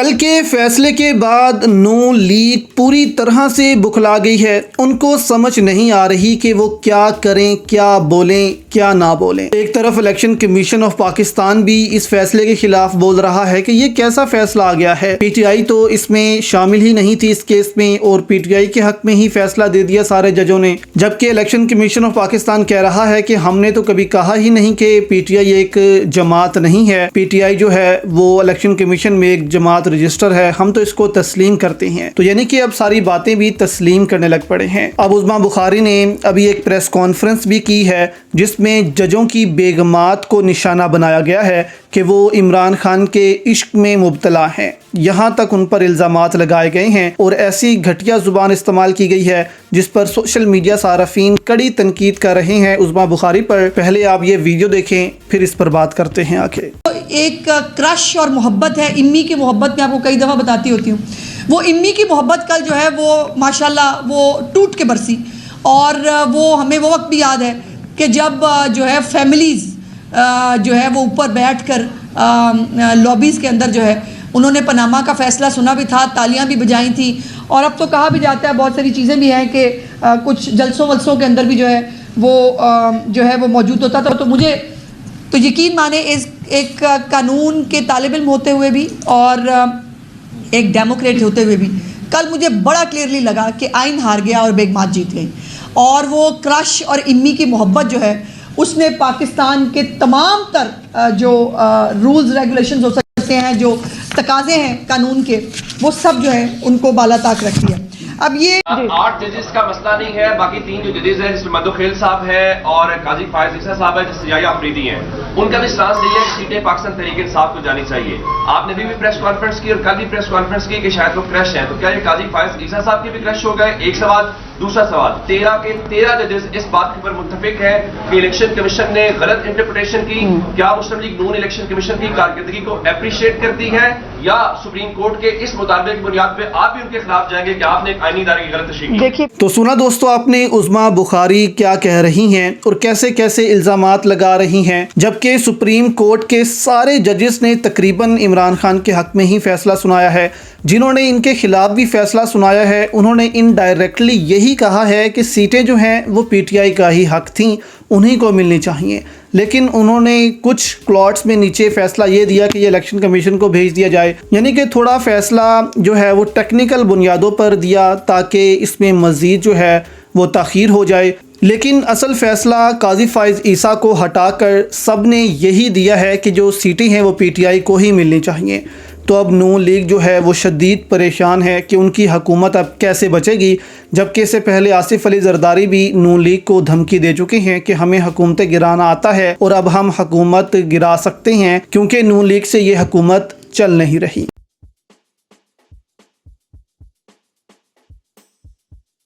کل کے فیصلے کے بعد نون لیگ پوری طرح سے بکھلا گئی ہے۔ ان کو سمجھ نہیں آ رہی کہ وہ کیا کریں، کیا بولیں، کیا نہ بولیں۔ ایک طرف الیکشن کمیشن آف پاکستان بھی اس فیصلے کے خلاف بول رہا ہے کہ یہ کیسا فیصلہ آ گیا ہے، پی ٹی آئی تو اس میں شامل ہی نہیں تھی اس کیس میں، اور پی ٹی آئی کے حق میں ہی فیصلہ دے دیا سارے ججوں نے، جبکہ الیکشن کمیشن آف پاکستان کہہ رہا ہے کہ ہم نے تو کبھی کہا ہی نہیں کہ پی ٹی آئی ایک جماعت نہیں ہے، پی ٹی آئی جو ہے وہ الیکشن کمیشن میں ایک جماعت رجسٹر ہے، ہم تو اس کو تسلیم کرتے ہیں۔ تو یعنی کہ اب ساری باتیں بھی تسلیم کرنے لگ پڑے ہیں۔ اب عظمیٰ بخاری نے ابھی ایک پریس کانفرنس بھی کی ہے جس میں ججوں کی بیگمات کو نشانہ بنایا گیا ہے کہ وہ عمران خان کے عشق میں مبتلا ہیں، یہاں تک ان پر الزامات لگائے گئے ہیں اور ایسی گھٹیا زبان استعمال کی گئی ہے جس پر سوشل میڈیا صارفین کڑی تنقید کر رہے ہیں عظمیٰ بخاری پر۔ پہلے آپ یہ ویڈیو دیکھیں پھر اس پر بات کرتے ہیں آخر۔ ایک کرش اور محبت ہے، امی کی محبت میں آپ کو کئی دفعہ بتاتی ہوتی ہوں، وہ امی کی محبت کل جو ہے وہ ماشاءاللہ وہ ٹوٹ کے برسی، اور وہ ہمیں وہ وقت بھی یاد ہے کہ جب جو ہے فیملیز جو ہے وہ اوپر بیٹھ کر لابیز کے اندر جو ہے انہوں نے پاناما کا فیصلہ سنا بھی تھا، تالیاں بھی بجائی تھیں، اور اب تو کہا بھی جاتا ہے بہت ساری چیزیں بھی ہیں کہ کچھ جلسوں ولسوں کے اندر بھی جو ہے وہ موجود ہوتا تھا۔ تو مجھے تو یقین مانے ایک قانون کے طالب علم ہوتے ہوئے بھی اور ایک ڈیموکریٹ ہوتے ہوئے بھی کل مجھے بڑا کلیئرلی لگا کہ آئین ہار گیا اور بیگمات جیت گئی، اور وہ کرش اور امی کی محبت جو ہے اس نے پاکستان کے تمام تر جو رولز ریگولیشنز ہو سکتے ہیں، جو تقاضے ہیں قانون کے، وہ سب جو ہے ان کو بالا طاق رکھتی ہے۔ اب یہ 8 ججز کا مسئلہ نہیں ہے، باقی 3 جو ججز ہیں جس میں مدو خیل صاحب ہے اور قاضی فائز عیسیٰ صاحب ہے جو سیائی آفریدی ہیں، ان کا بھی سٹانس یہ ہے کہ سیٹیں پاکستان تحریک انصاف کو جانی چاہیے۔ آپ نے بھی پریس کانفرنس کی اور کل بھی پریس کانفرنس کی کہ شاید وہ کرش ہیں، تو کیا یہ قاضی فائز عیسیٰ صاحب کے بھی کرش ہو گئے؟ ایک سوال۔ دوسرا سوال، 13 کے 13 ججز اس بات کے پر متفق ہیں کہ الیکشن کمیشن نے غلط انٹرپریٹیشن کی۔ کیا مسلم لیگ نون الیکشن کمیشن کی کارکردگی کو اپریشیٹ کرتی ہے، یا سپریم کورٹ کے اس مطالبے کی بنیاد پہ آپ بھی ان کے خلاف جائیں گے کہ آپ نے ایک آئینی ادارے کی غلط تشریح کی؟ تو سنا دوستو آپ نے عظمیٰ بخاری کیا کہہ رہی ہیں اور کیسے کیسے الزامات لگا رہی ہیں، جبکہ سپریم کورٹ کے سارے ججز نے تقریباً عمران خان کے حق میں ہی فیصلہ سنایا ہے۔ جنہوں نے ان کے خلاف بھی فیصلہ سنایا ہے انہوں نے انڈائریکٹلی یہی کہا ہے کہ سیٹیں جو ہیں وہ پی ٹی آئی کا ہی حق تھیں، انہی کو ملنی چاہیے، لیکن انہوں نے کچھ کلاٹس میں نیچے فیصلہ یہ دیا کہ یہ الیکشن کمیشن کو بھیج دیا جائے، یعنی کہ تھوڑا فیصلہ جو ہے وہ ٹیکنیکل بنیادوں پر دیا تاکہ اس میں مزید جو ہے وہ تاخیر ہو جائے، لیکن اصل فیصلہ قاضی فائز عیسیٰ کو ہٹا کر سب نے یہی دیا ہے کہ جو سیٹیں ہیں وہ پی ٹی آئی کو ہی ملنی چاہیے۔ تو اب نون لیگ جو ہے وہ شدید پریشان ہے کہ ان کی حکومت اب کیسے بچے گی، جبکہ اس سے پہلے آصف علی زرداری بھی نون لیگ کو دھمکی دے چکے ہیں کہ ہمیں حکومتیں گرانا آتا ہے اور اب ہم حکومت گرا سکتے ہیں کیونکہ نون لیگ سے یہ حکومت چل نہیں رہی۔